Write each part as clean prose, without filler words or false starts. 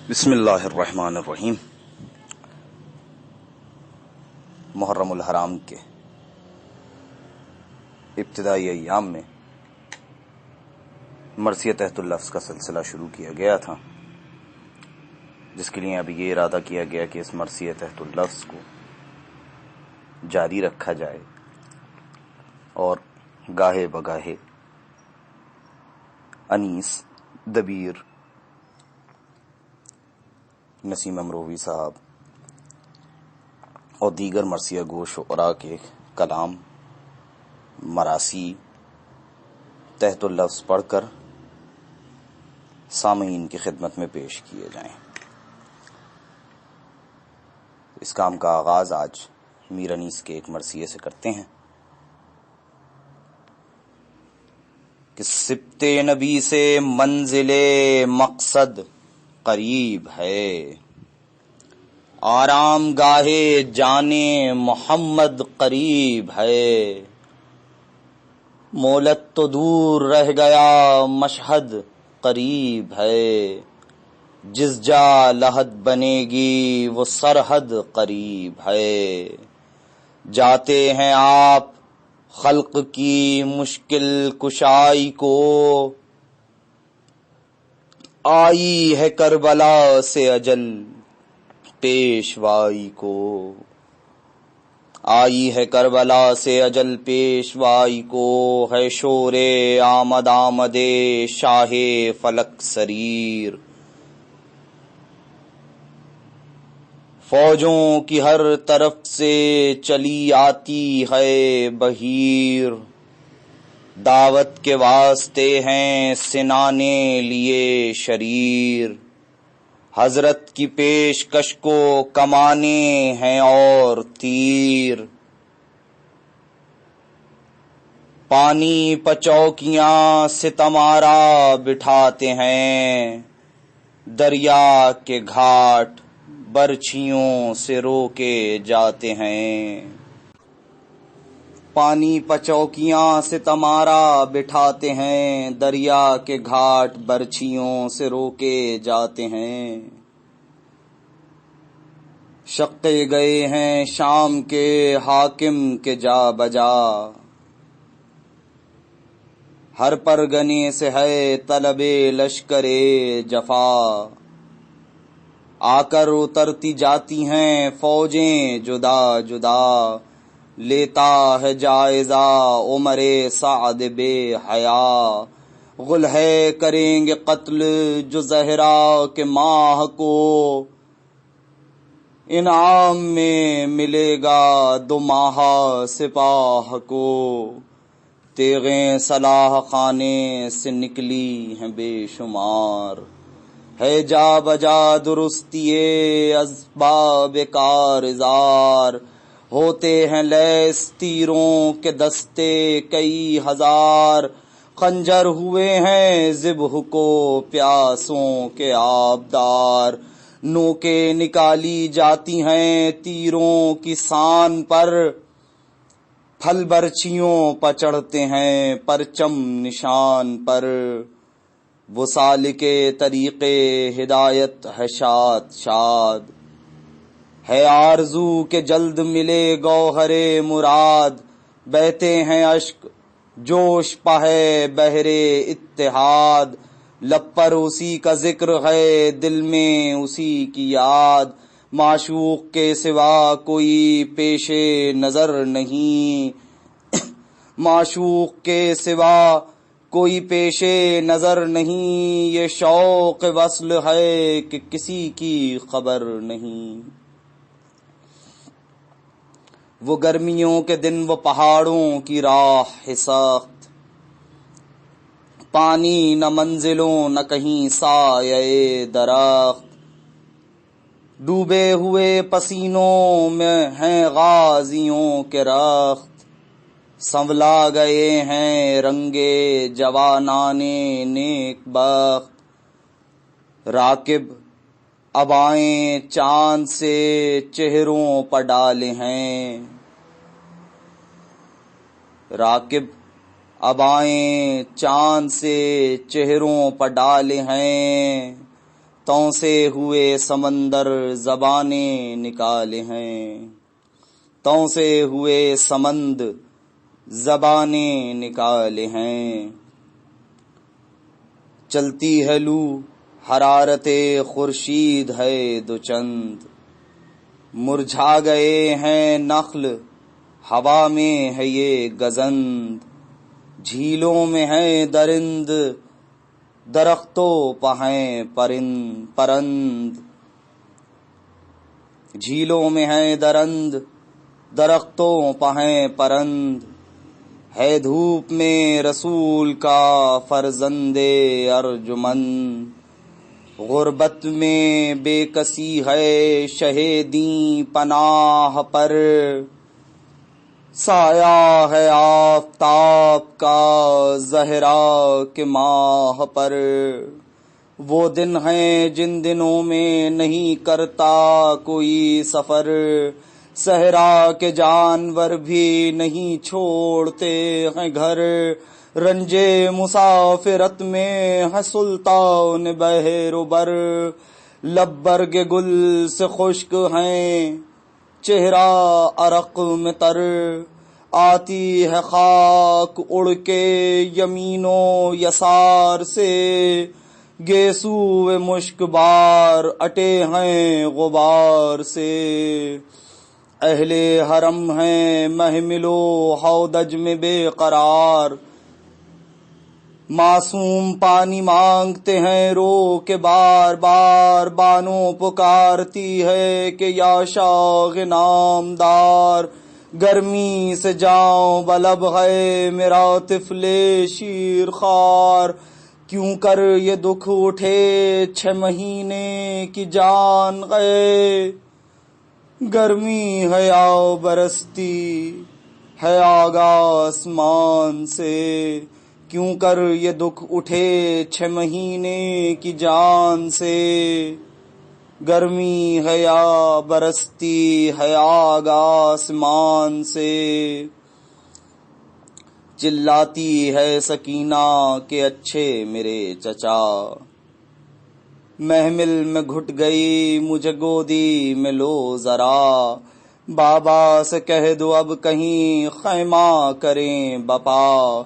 بسم اللہ الرحمن الرحیم۔ محرم الحرام کے ابتدائی ایام میں مرثیہ تحت اللفظ کا سلسلہ شروع کیا گیا تھا، جس کے لیے ابھی یہ ارادہ کیا گیا کہ اس مرثیہ تحت اللفظ کو جاری رکھا جائے اور گاہے بگاہے انیس دبیر، نسیم امروی صاحب اور دیگر مرثیہ گو شعراء کے کلام مراثی تحت اللفظ پڑھ کر سامعین کی خدمت میں پیش کیے جائیں۔ اس کام کا آغاز آج میر انیس کے ایک مرثیے سے کرتے ہیں کہ سبت نبی سے منزل مقصد قریب ہے، آرام گاہے جانے محمد قریب ہے، مولت تو دور رہ گیا مشہد قریب ہے، جس جا لحد بنے گی وہ سرحد قریب ہے، جاتے ہیں آپ خلق کی مشکل کشائی کو، آئی ہے کربلا سے اجل پیشوائی کو، آئی ہے کربلا سے اجل پیشوائی کو، ہے شور آمد آمد شاہ فلک سریر، فوجوں کی ہر طرف سے چلی آتی ہے بہیر، دعوت کے واسطے ہیں سنانے لیے شریر، حضرت کی پیشکش کو کمانے ہیں اور تیر، پانی پچوکیاں ستم آرا بٹھاتے ہیں، دریا کے گھاٹ برچھیوں سے روکے جاتے ہیں، پانی پچوکیاں ستم آرا بٹھاتے ہیں، دریا کے گھاٹ برچھیوں سے روکے جاتے ہیں، شقے گئے ہیں شام کے حاکم کے جا بجا، ہر پرگنے سے ہے طلب لشکر جفا، آ کر اترتی جاتی ہیں فوجیں جدا جدا، لیتا ہے جائزہ عمر سعد بے حیا، غل ہے کریں گے قتل جو زہرا کے ماہ کو، انعام میں ملے گا دو ماہا سپاہ کو، تیغیں سلاح خانے سے نکلی ہیں بے شمار، ہے جا بجا درستی اسباب کارزار، ہوتے ہیں لیس تیروں کے دستے کئی ہزار، خنجر ہوئے ہیں ذبح کو پیاسوں کے آبدار، نوکیں نکالی جاتی ہیں تیروں کی سان پر، پھل برچھیوں پر چڑھتے ہیں پرچم نشان پر، وہ سالکے طریقے ہدایت ہے شاد شاد، ہے آرزو کہ جلد ملے گوہر مراد، بہتے ہیں اشک جوش پہ ہے بحر اتحاد، لب پر اسی کا ذکر ہے دل میں اسی کی یاد، معشوق کے سوا کوئی پیش نظر نہیں، معشوق کے سوا کوئی پیش نظر نہیں، یہ شوق وصل ہے کہ کسی کی خبر نہیں، وہ گرمیوں کے دن وہ پہاڑوں کی راہ سخت، پانی نہ منزلوں نہ کہیں سایہ درخت، ڈوبے ہوئے پسینوں میں ہیں غازیوں کے رخت، سنبھلا گئے ہیں رنگے جوانان نیک بخت، راکب ابائیں چاند سے چہروں پر ڈالے ہیں، راکب ابائیں چاند سے چہروں پر ڈالے ہیں، توں سے ہوئے سمندر زبانیں نکالے ہیں، توں سے ہوئے سمند زبانیں نکالے ہیں۔ چلتی ہے لو حرارت خورشید ہے دو چند، مرجھا گئے ہیں نخل ہوا میں ہے یہ گزند، جھیلوں میں ہے درند درختوں پہ ہیں پرند، جھیلوں میں ہے درند درختوں پہ ہیں پرند، ہے دھوپ میں رسول کا فرزند ارجمند، غربت میں بے کسی ہے شہیدیں پناہ پر، سایہ ہے آفتاب کا زہرا کے ماہ پر، وہ دن ہیں جن دنوں میں نہیں کرتا کوئی سفر، صحرا کے جانور بھی نہیں چھوڑتے ہیں گھر، رنجے مسافرت میں ہے سلطان بحر و بر، لب برگ گل سے خشک ہیں چہرہ عرق میں تر، آتی ہے خاک اڑ کے یمین و یسار سے، گیسو مشک بار اٹے ہیں غبار سے، اہل حرم ہیں محمل و ہودج میں بے قرار، معصوم پانی مانگتے ہیں رو کے بار بار، بانو پکارتی ہے کہ یا شاغ نامدار، گرمی سے جاؤں بلب ہے میرا طفل شیر خوار، کیوں کر یہ دکھ اٹھے 6 مہینے کی جان گئے، گرمی ہے آؤ برستی ہے آگاہ آسمان سے، کیوں کر یہ دکھ اٹھے 6 مہینے کی جان سے، گرمی ہے یا برستی ہے آگاہ آسمان سے، چلاتی ہے سکینہ کہ اچھے میرے چچا، محمل میں گھٹ گئی مجھے گودی میں لو ذرا، بابا سے کہہ دو اب کہیں خیمہ کریں بپا،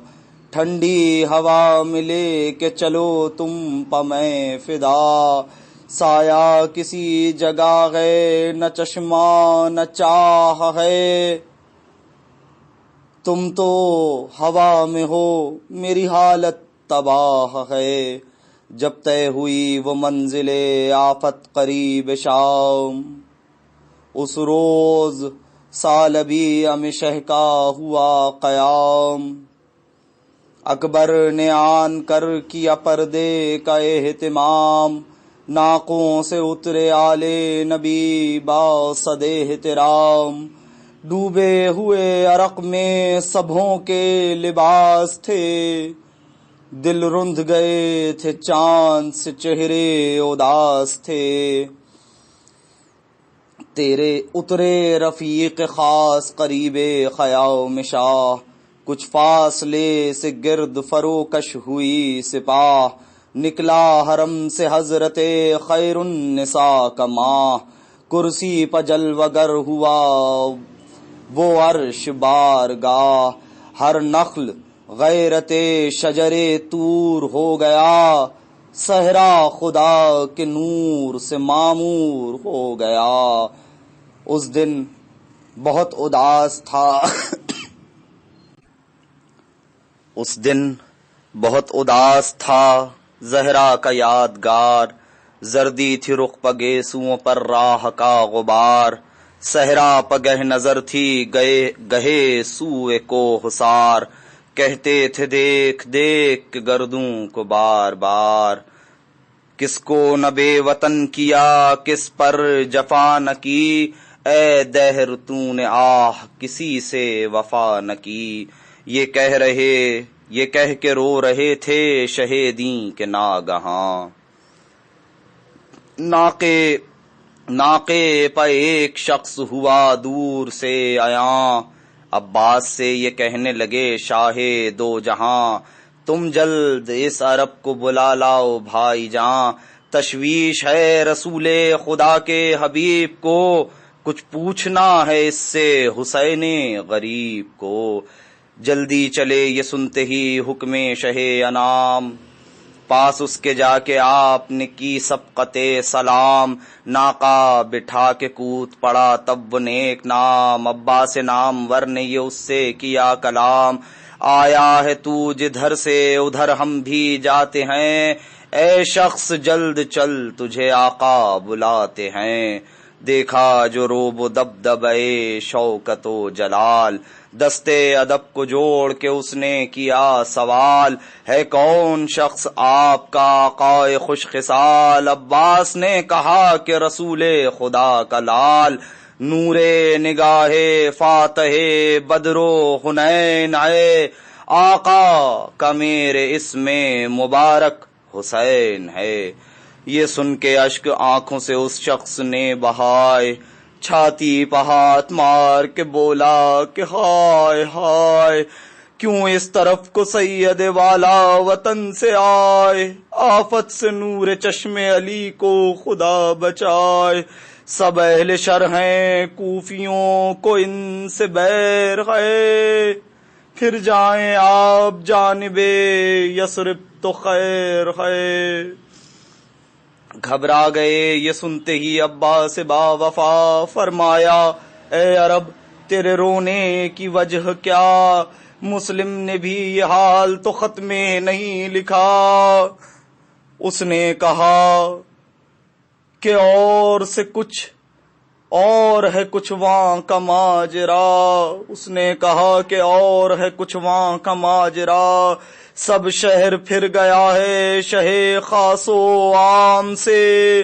ٹھنڈی ہوا ملے کہ چلو تم پہ میں فدا، سایہ کسی جگہ ہے نہ چشمہ نہ چاہ ہے، تم تو ہوا میں ہو میری حالت تباہ ہے، جب طے ہوئی وہ منزل آفت قریب شام، اس روز سالبی امشہ کا ہوا قیام، اکبر نے آن کر کیا پردے کا اہتمام، ناقوں سے اترے آلے نبی با صد احترام، ڈوبے ہوئے عرق میں سبھوں کے لباس تھے، دل رند گئے تھے چاند سے چہرے اداس تھے، تیرے اترے رفیق خاص قریب خیام شاہ، کچھ فاصلے سے گرد فروکش ہوئی سپاہ، نکلا حرم سے حضرت خیر النساء کا ماہ، کرسی پہ جلوہ گر ہوا وہ عرش بارگاہ، ہر نخل غیرت شجر طور ہو گیا، صحرا خدا کے نور سے معمور ہو گیا، اس دن بہت اداس تھا اس دن بہت اداس تھا زہرا کا یادگار، زردی تھی رخ پہ گیسوؤں پر راہ کا غبار، صحرا پہ گہ نظر تھی گہے سوئے کو حسار، کہتے تھے دیکھ دیکھ کے گردوں کو بار بار، کس کو نہ بے وطن کیا کس پر جفا نہ کی، اے دہر تو نے آہ کسی سے وفا نہ کی، یہ کہہ کے رو رہے تھے شہیدیں کے ناگہاں، ناقے پہ ایک شخص ہوا دور سے عیاں، عباس سے یہ کہنے لگے شاہ دو جہاں، تم جلد اس عرب کو بلا لاؤ بھائی جاں، تشویش ہے رسول خدا کے حبیب کو، کچھ پوچھنا ہے اس سے حسین غریب کو۔ جلدی چلے یہ سنتے ہی حکم شہ انام، پاس اس کے جا کے آپ نے کی سبقت سلام۔ ناقہ بٹھا کے کود پڑا تب وہ نیک نام، عباس نامور نے یہ اس سے کیا کلام۔ آیا ہے تو جدھر سے ادھر ہم بھی جاتے ہیں، اے شخص جلد چل تجھے آقا بلاتے ہیں۔ دیکھا جو روب و دبدبے شوکت و جلال، دستے ادب کو جوڑ کے اس نے کیا سوال، ہے کون شخص آپ کا آقائے خوش خصال؟ عباس نے کہا کہ رسول خدا کا لال، نور نگاہ فاتح بدر و حنین ہے، آقا کا میرے اسم مبارک حسین ہے۔ یہ سن کے اشک آنکھوں سے اس شخص نے بہائے، چھاتی پہ ہاتھ مار کے بولا کہ ہائے ہائے، کیوں اس طرف کو سید والا وطن سے آئے، آفت سے نور چشم علی کو خدا بچائے۔ سب اہل شر ہیں کوفیوں کو ان سے بیر ہے، پھر جائیں آپ جانب یثرب تو خیر ہے۔ گھبرا گئے یہ سنتے ہی عباس با وفا، فرمایا اے عرب تیرے رونے کی وجہ کیا؟ مسلم نے بھی یہ حال تو خط میں نہیں لکھا۔ اس نے کہا کہ اور سے کچھ اور ہے کچھ وہاں کا ماجرا، اس نے کہا کہ اور ہے کچھ وہاں کا ماجرا، سب شہر پھر گیا ہے شہ خاص و عام سے،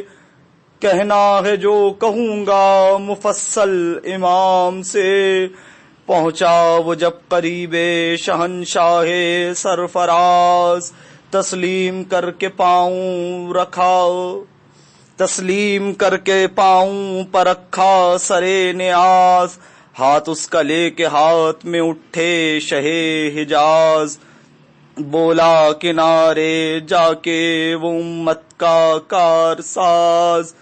کہنا ہے جو کہوں گا مفصل امام سے۔ پہنچا وہ جب قریب شہنشاہ سرفراز، تسلیم کر کے پاؤں رکھا، تسلیم کر کے پاؤں پر رکھا سرے نیاز، ہاتھ اس کا لے کے ہاتھ میں اٹھے شہ حجاز، بولا کنارے جا کے وہ امت کا کار ساز،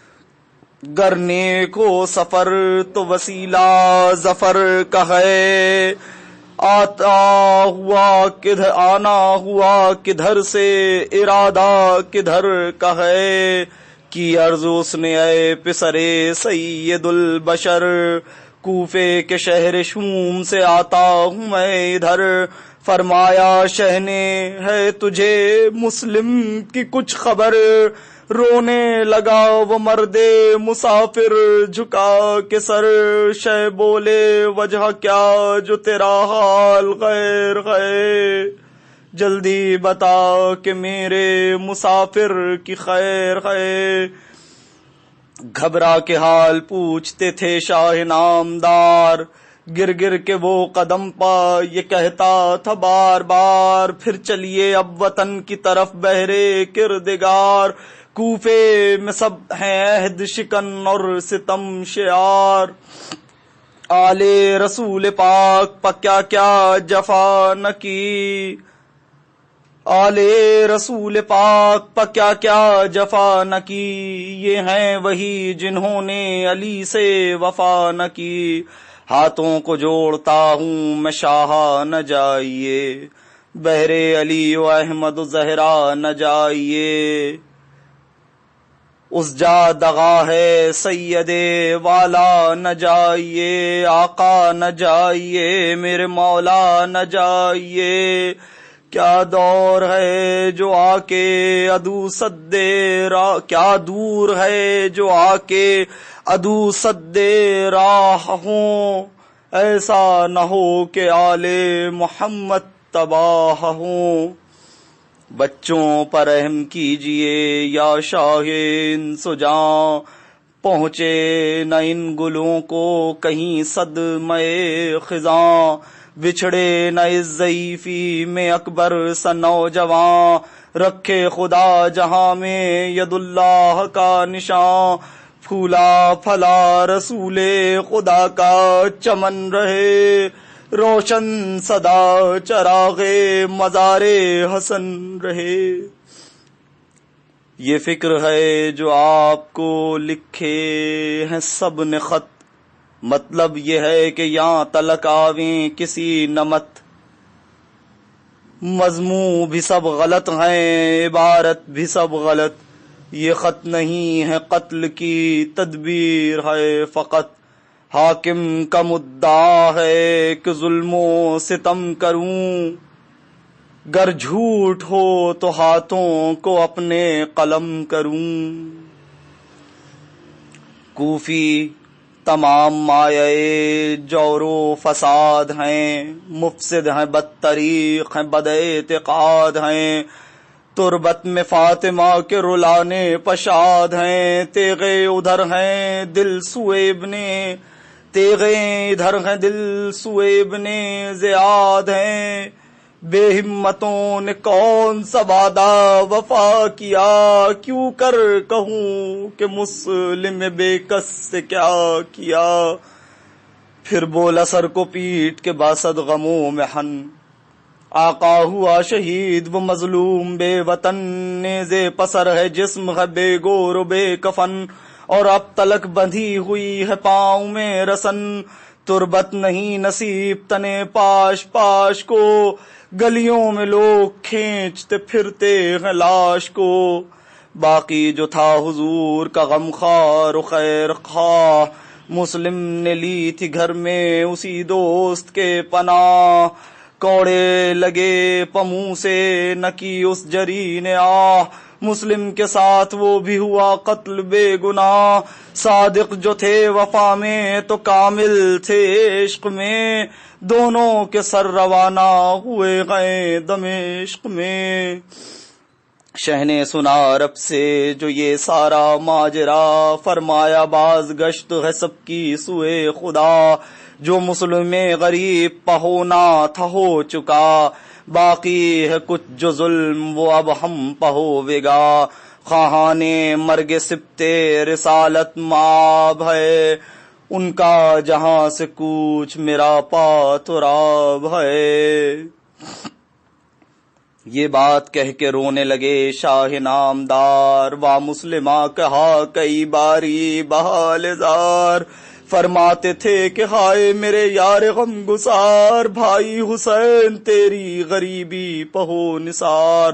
گر نیک ہو سفر تو وسیلہ ظفر کا ہے، آنا ہوا کدھر سے ارادہ کدھر کا ہے، کی عرض اس نے اے پسرے سید البشر، کوفے کے شہر شوم سے آتا ہوں میں ادھر، فرمایا شہ نے ہے تجھے مسلم کی کچھ خبر، رونے لگا وہ مرد مسافر جھکا کے سر، شہ بولے وجہ کیا جو تیرا حال غیر ہے، جلدی بتا کہ میرے مسافر کی خیر ہے۔ گھبرا کے حال پوچھتے تھے شاہ نامدار، گر گر کے وہ قدم پا یہ کہتا تھا بار بار، پھر چلیے اب وطن کی طرف بہرے کردگار، کوفے میں سب ہیں عہد شکن اور ستم شعار، آل رسول پاک پا کیا کیا جفا نہ کی، آل رسول پاک پا کیا کیا جفا نہ کی، یہ ہیں وہی جنہوں نے علی سے وفا نہ کی، ہاتھوں کو جوڑتا ہوں میں شاہ نہ جائیے، بہرے علی و احمد و زہرا نہ جائیے، اس جا دغا ہے سید والا نہ جائیے، آقا نہ جائیے میرے مولا نہ جائیے، کیا دور ہے جو آ کے ادو سدے کیا دور ہے جو آ کے ادو سدے راہ ہوں، ایسا نہ ہو کہ آل محمد تباہ ہوں، بچوں پر رحم کیجئے یا شاہ انس و جاں، پہنچے نہ ان گلوں کو کہیں صدمہ خزاں، بچھڑے نہ اس ضعیفی میں اکبر سا نوجواں، رکھے خدا جہاں میں ید اللہ کا نشان، پھولا پھلا رسول خدا کا چمن رہے، روشن صدا چراغ مزار حسن رہے۔ یہ فکر ہے جو آپ کو لکھے ہیں سب نے خط، مطلب یہ ہے کہ یہاں تلک آویں کسی نمت، مضمون بھی سب غلط ہیں عبارت بھی سب غلط، یہ خط نہیں ہے قتل کی تدبیر ہے فقط، حاکم کا مدعا ہے کہ ظلم و ستم کروں، گر جھوٹ ہو تو ہاتھوں کو اپنے قلم کروں، کوفی تمام مایہ جور و فساد ہیں، مفسد ہیں بدطریق ہیں بد اعتقاد ہیں، تربت میں فاطمہ کے رلانے پشاد ہیں، تیغے ادھر ہیں دل سوئے ابنے، تیغے ادھر ہیں دل سوئے ابنے زیاد ہیں، بے ہمتوں نے کون سا وعدہ وفا کیا، کیوں کر کہوں کہ مسلم بے کس سے کیا کیا، پھر بولا سر کو پیٹ کے باسد غموں میں ہن، آقا ہوا شہید وہ مظلوم بے وطن، نیزے پسر ہے جسم ہے بے گور و بے کفن، اور اب تلک بندھی ہوئی ہے پاؤں میں رسن، تربت نہیں نصیب تنے پاش پاش کو، گلیوں میں لوگ کھینچتے پھرتے ہیں لاش کو، باقی جو تھا حضور کا غم خوار و خیر خواہ، مسلم نے لی تھی گھر میں اسی دوست کے پناہ، کوڑے لگے پموں سے نہ کی اس جری نے آہ، مسلم کے ساتھ وہ بھی ہوا قتل بے گناہ، صادق جو تھے وفا میں تو کامل تھے عشق میں، دونوں کے سر روانہ ہوئے گئے دمشق میں، شہ نے سنا رب سے جو یہ سارا ماجرا، فرمایا باز گشت ہے سب کی سوئے خدا، جو مسلم غریب پہ ہونا تھا ہو چکا، باقی ہے کچھ جو ظلم وہ اب ہم پہ ہوے گا، خواہانے مرگ سبتے رسالت مآب ہے، ان کا جہاں سے کوچ میرا پاتراب ہے، یہ بات کہہ کے رونے لگے شاہ نامدار، وا مسلمہ کہا کئی باری بحال زار، فرماتے تھے کہ ہائے میرے یار غم گسار، بھائی حسین تیری غریبی پہو نثار،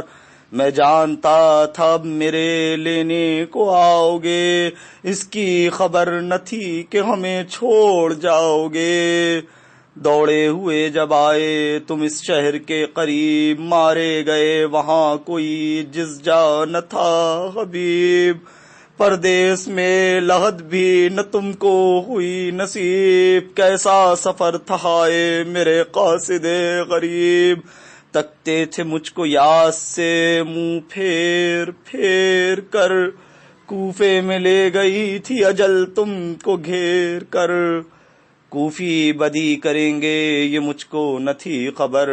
میں جانتا تھا اب میرے لینے کو آؤ گے، اس کی خبر نہ تھی کہ ہمیں چھوڑ جاؤ گے، دوڑے ہوئے جب آئے تم اس شہر کے قریب، مارے گئے وہاں کوئی جس جا نہ تھا حبیب، پردیس میں لحد بھی نہ تم کو ہوئی نصیب، کیسا سفر تھا ہائے میرے قاصد غریب، تکتے تھے مجھ کو یاس سے منہ پھیر پھیر کر، کوفے میں لے گئی تھی اجل تم کو گھیر کر، کوفی بدی کریں گے یہ مجھ کو نہ تھی خبر،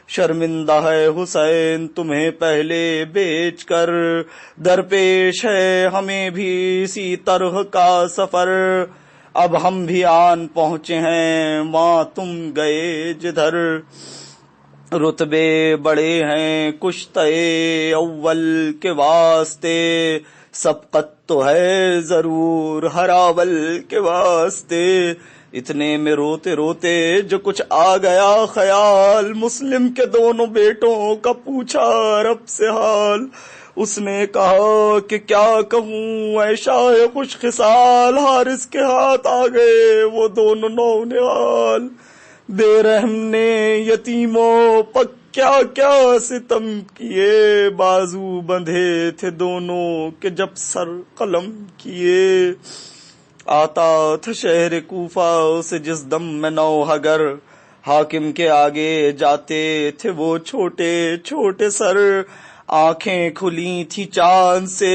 شرمندہ ہے حسین تمہیں پہلے بیچ کر، درپیش ہے ہمیں بھی اسی طرح کا سفر، اب ہم بھی آن پہنچے ہیں وہاں تم گئے جدھر، رتبے بڑے ہیں کشتے اول کے واسطے، سبقت تو ہے ضرور ہراول کے واسطے، اتنے میں روتے روتے جو کچھ آ گیا خیال، مسلم کے دونوں بیٹوں کا پوچھا رب سے حال، اس نے کہا کہ کیا کہوں اے شاہ خوش خصال، حارث کے ہاتھ آ گئے وہ دونوں نونہال، بے رحم نے یتیموں پک کیا کیا ستم کیے، بازو بندھے تھے دونوں کے جب سر قلم کیے، آتا تھا شہر کوفہ سے جس دم میں نوحگر، حاکم کے آگے جاتے تھے وہ چھوٹے چھوٹے سر، آنکھیں کھلی تھی چاند سے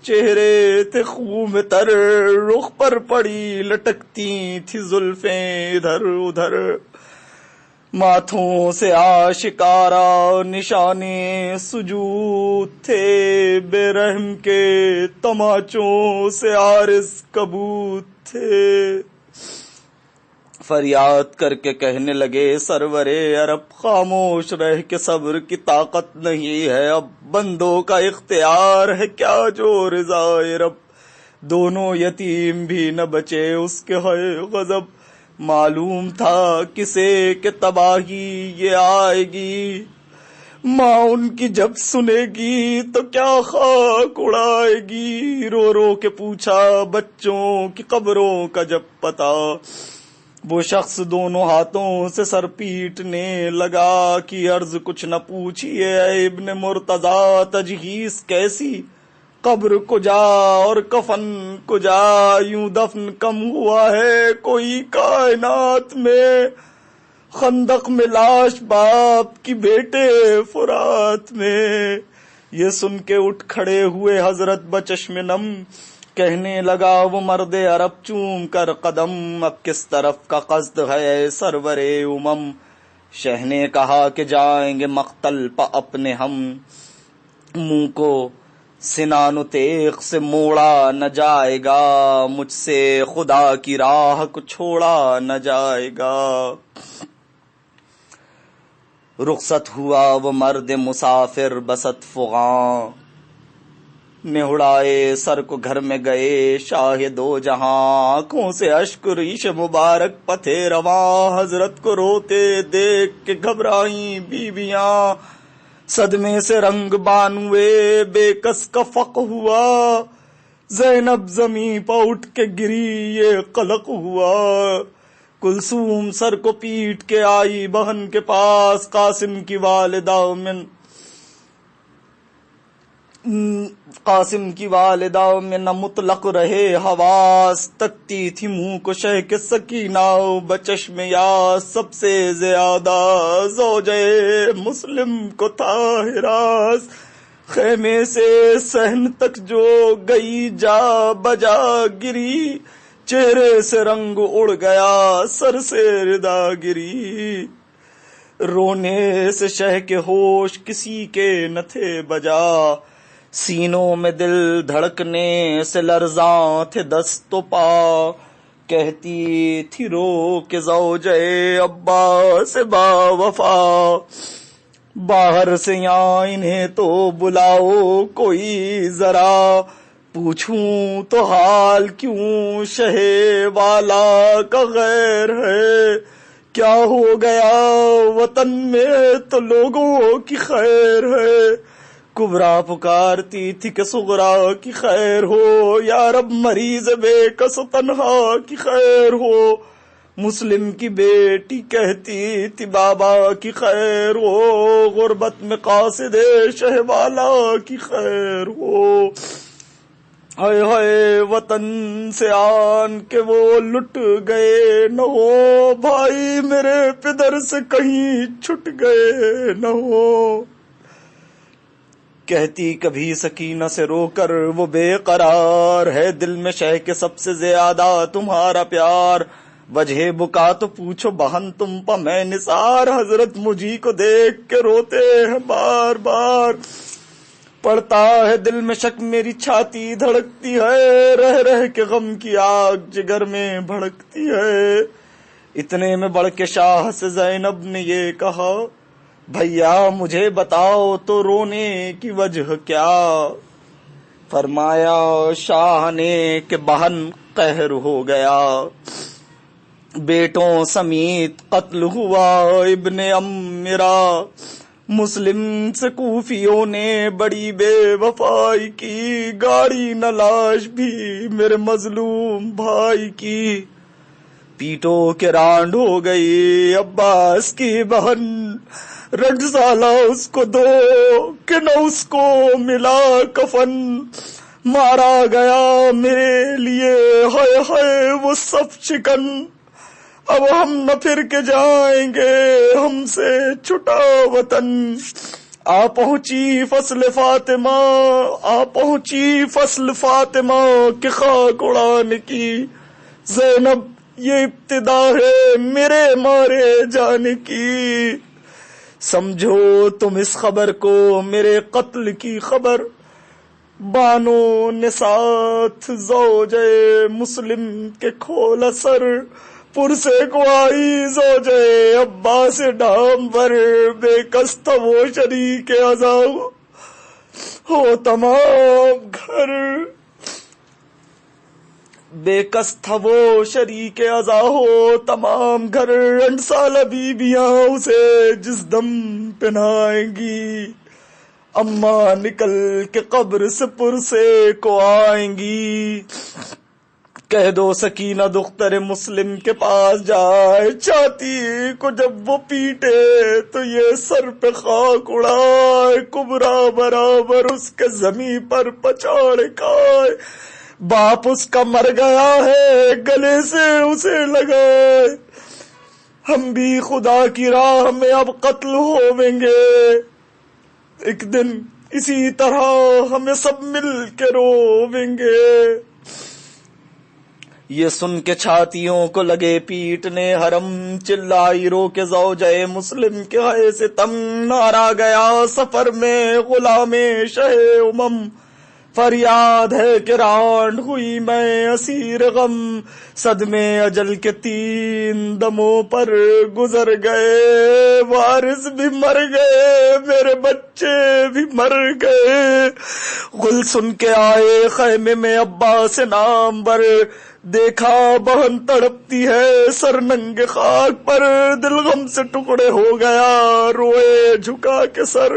چہرے تھے خون تر، رخ پر پڑی لٹکتی تھی زلفیں ادھر ادھر، ماتھوں سے آشکارا نشانے سجود تھے، بے رحم کے تماچوں سے عارض کبوت تھے، فریاد کر کے کہنے لگے سرورے عرب خاموش رہ کے صبر کی طاقت نہیں ہے، اب بندوں کا اختیار ہے کیا جو رضائے رب، دونوں یتیم بھی نہ بچے اس کے ہے غضب، معلوم تھا کسے کہ تباہی یہ آئے گی، ماں ان کی جب سنے گی تو کیا خاک اڑائے گی، رو رو کے پوچھا بچوں کی قبروں کا جب پتا، وہ شخص دونوں ہاتھوں سے سر پیٹنے لگا کہ عرض کچھ نہ پوچھیے اے ابن مرتضی، تجہیز کیسی، قبر کجا اور کفن کجا، یوں دفن کم ہوا ہے کوئی کائنات میں، خندق میں لاش باپ کی بیٹے فرات میں، یہ سن کے اٹھ کھڑے ہوئے حضرت بچشم نم، کہنے لگا وہ مرد عرب چوم کر قدم، اب کس طرف کا قصد ہے سرور امم، شہ نے کہا کہ جائیں گے مقتل پا اپنے ہم، منہ کو سنان و تیغ سے موڑا نہ جائے گا، مجھ سے خدا کی راہ کو چھوڑا نہ جائے گا، رخصت ہوا وہ مرد مسافر بست فغاں، نے اڑائے سر کو گھر میں گئے شاہ دو جہاں، آنکھوں سے اشک ریش مبارک پتھے رواں، حضرت کو روتے دیکھ کے گھبرائیں بیویاں، صدمے سے رنگ بانوے بے کس کا فق ہوا، زینب زمیں پہ اٹھ کے گری یہ قلق ہوا، کلثوم سر کو پیٹ کے آئی بہن کے پاس، قاسم کی والدہ میں نہ مطلق رہے حواس، تکتی تھی منہ کو شہ کے سکینہ بچشم یاس، سب سے زیادہ زوجے مسلم کو تھا ہراس، خیمے سے صحن تک جو گئی جا بجا گری، چہرے سے رنگ اڑ گیا سر سے ردا گری، رونے سے شہ کے ہوش کسی کے نہ تھے بجا، سینوں میں دل دھڑکنے سے لرزاں تھے دست و پا، کہتی تھی رو کے زوجے ابا سے با وفا، باہر سے یہاں انہیں تو بلاؤ کوئی ذرا، پوچھوں تو حال کیوں شہ والا کا غیر ہے، کیا ہو گیا وطن میں تو لوگوں کی خیر ہے، کبرا پکارتی تھی کہ صغرا کی خیر ہو، یا رب مریض بے کس و تنہا کی خیر ہو، مسلم کی بیٹی کہتی تھی بابا کی خیر ہو، غربت میں قاصد شہ والا کی خیر ہو، ہائے ہائے وطن سے آن کے وہ لٹ گئے نہ ہو، بھائی میرے پدر سے کہیں چھٹ گئے نہ ہو، کہتی کبھی سکینہ سے رو کر وہ بے قرار ہے، دل میں شہ کے سب سے زیادہ تمہارا پیار، وجہ بکا تو پوچھو بہن تم پا میں نثار، حضرت مجھی کو دیکھ کے روتے ہیں بار بار، پڑتا ہے دل میں شک میری چھاتی دھڑکتی ہے، رہ رہ کے غم کی آگ جگر میں بھڑکتی ہے، اتنے میں بڑھ کے شاہ سے زینب نے یہ کہا بھیا مجھے بتاؤ تو رونے کی وجہ کیا، فرمایا شاہ نے کہ بہن قہر ہو گیا، بیٹوں سمیت قتل ہوا ابن ام میرا، مسلم سے کوفیوں نے بڑی بے وفائی کی، گاڑی نہ لاش بھی میرے مظلوم بھائی کی، پیٹو کے رانڈ ہو گئی عباس کی بہن، رٹ سالا اس کو دو کہ نہ اس کو ملا کفن، مارا گیا میرے لیے ہائے ہائے وہ سب شکن، اب ہم نہ پھر کے جائیں گے ہم سے چھٹا وطن، آ پہنچی فصل فاطمہ کے خاک اڑانے کی، زینب یہ ابتدا ہے میرے مارے جانے کی، سمجھو تم اس خبر کو میرے قتل کی خبر، بانو نے ساتھ زوجے مسلم کے کھولا سر، پرسے کو آئی زوجے عباس ڈامبر، بے کس تھا وہ شریک عزا ہو تمام گھر، بے کس تھا وہ شریک عزا ہو تمام گھر، 8 سالہ بیویاں اسے جس دم پہنائیں گی، اماں نکل کے قبر سے پرسے کو آئیں گی، کہہ دو سکینہ دختر مسلم کے پاس جائے، چاہتی کو جب وہ پیٹے تو یہ سر پہ خاک اڑائے، کبرا برابر اس کے زمین پر پچاڑ کھائے، باپ اس کا مر گیا ہے گلے سے اسے لگائے، ہم بھی خدا کی راہ میں اب قتل ہویں گے، ایک دن اسی طرح ہمیں سب مل کے رویں گے۔ یہ سن کے چھاتیوں کو لگے پیٹنے، حرم چلائی رو کے زوجہ مسلم کے ہائے سے تم، نعرہ گیا سفر میں غلام شہ امم، فریاد ہے کہ رانڈ ہوئی میں اسیر غم، صدمے اجل کے 3 دموں پر گزر گئے، وارث بھی مر گئے میرے بچے بھی مر گئے، غل سن کے آئے خیمے میں عباس نامور، دیکھا بہن تڑپتی ہے سر ننگے خاک پر، دل غم سے ٹکڑے ہو گیا روئے جھکا کے سر،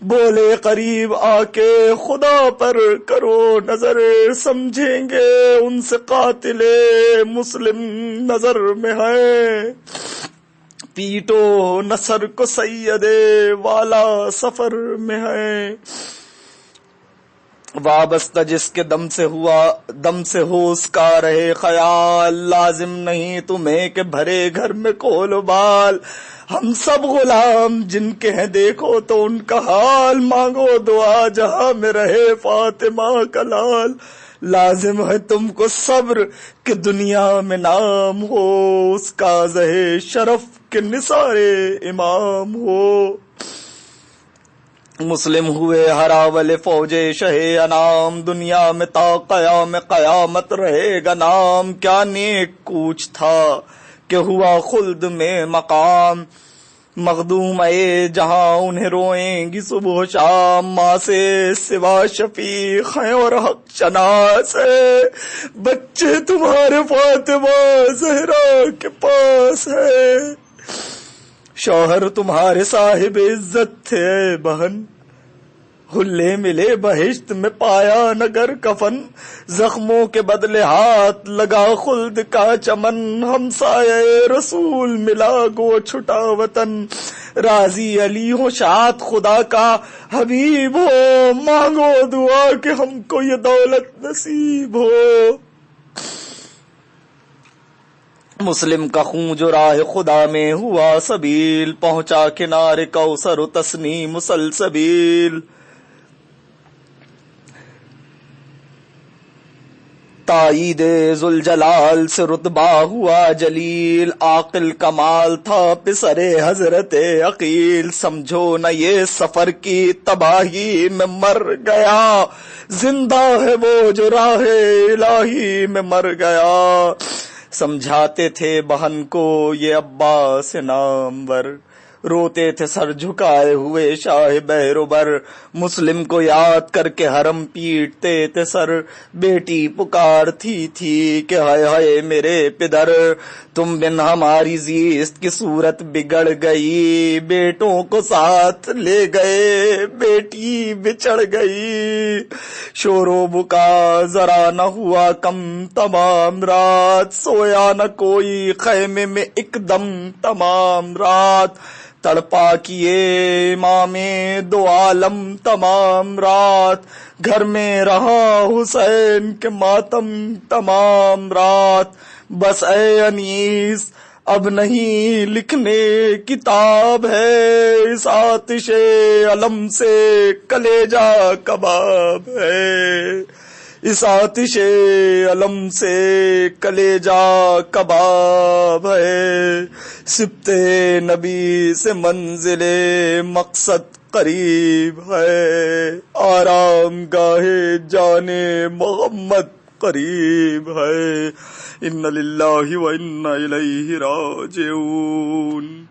بولے قریب آ کے خدا پر کرو نظر، سمجھیں گے ان سے قاتل مسلم نظر میں ہے، پیٹو نصر کو سید والا سفر میں ہے، وابستہ جس کے دم سے ہو اس کا رہے خیال، لازم نہیں تمہیں کہ بھرے گھر میں کول و بال، ہم سب غلام جن کے ہیں دیکھو تو ان کا حال، مانگو دعا جہاں میں رہے فاطمہ کا لال، لازم ہے تم کو صبر کہ دنیا میں نام ہو اس کا زہ شرف کے نثار امام ہو، مسلم ہوئے ہراول فوج شہ انام، دنیا میں تا قیام قیامت رہے گا نام، کیا نیک کوچ تھا کہ ہوا خلد میں مقام، مخدوم اے جہاں انہیں روئیں گی صبح و شام، ماں سے سوا شفیق ہیں اور حق شناس ہے، بچے تمہارے فاطمہ زہرا کے پاس ہے، شوہر تمہارے صاحب عزت تھے بہن، حلے ملے بہشت میں پایا نگر کفن، زخموں کے بدلے ہاتھ لگا خلد کا چمن، ہمسایہ رسول ملا گو چھٹا وطن، راضی علی ہو شاد خدا کا حبیب ہو، مانگو دعا کہ ہم کو یہ دولت نصیب ہو، مسلم کا خون جو راہ خدا میں ہوا سبیل، پہنچا کنارے کوثر و تسنیم سلسبیل، تائید ذوالجلال سے رتبہ ہوا جلیل، عاقل کمال تھا پسر حضرت عقیل، سمجھو نہ یہ سفر کی تباہی میں مر گیا، زندہ ہے وہ جو راہ الہی میں مر گیا، سمجھاتے تھے بہن کو یہ عباس نامور، روتے تھے سر جھکائے ہوئے شاہ بہروبر، مسلم کو یاد کر کے حرم پیٹتے تھے سر، بیٹی پکارتی تھی کہ ہائے ہائے میرے پدر، تم بن ہماری زیست کی صورت بگڑ گئی، بیٹوں کو ساتھ لے گئے بیٹی بچڑ گئی، شور و بکا ذرا نہ ہوا کم تمام رات، سویا نہ کوئی خیمے میں ایک دم تمام رات، تڑپا کیے امام دو عالم تمام رات، گھر میں رہا حسین کے ماتم تمام رات، بس اے انیس اب نہیں لکھنے کتاب ہے، اس آتش علم سے کلیجہ کباب ہے، اس آتش علم سے کلیجہ کباب ہے، سبت نبی سے منزل مقصد قریب ہے، آرام گاہ جان محمد قریب ہے۔ ان للہ و انا الیہ راجعون۔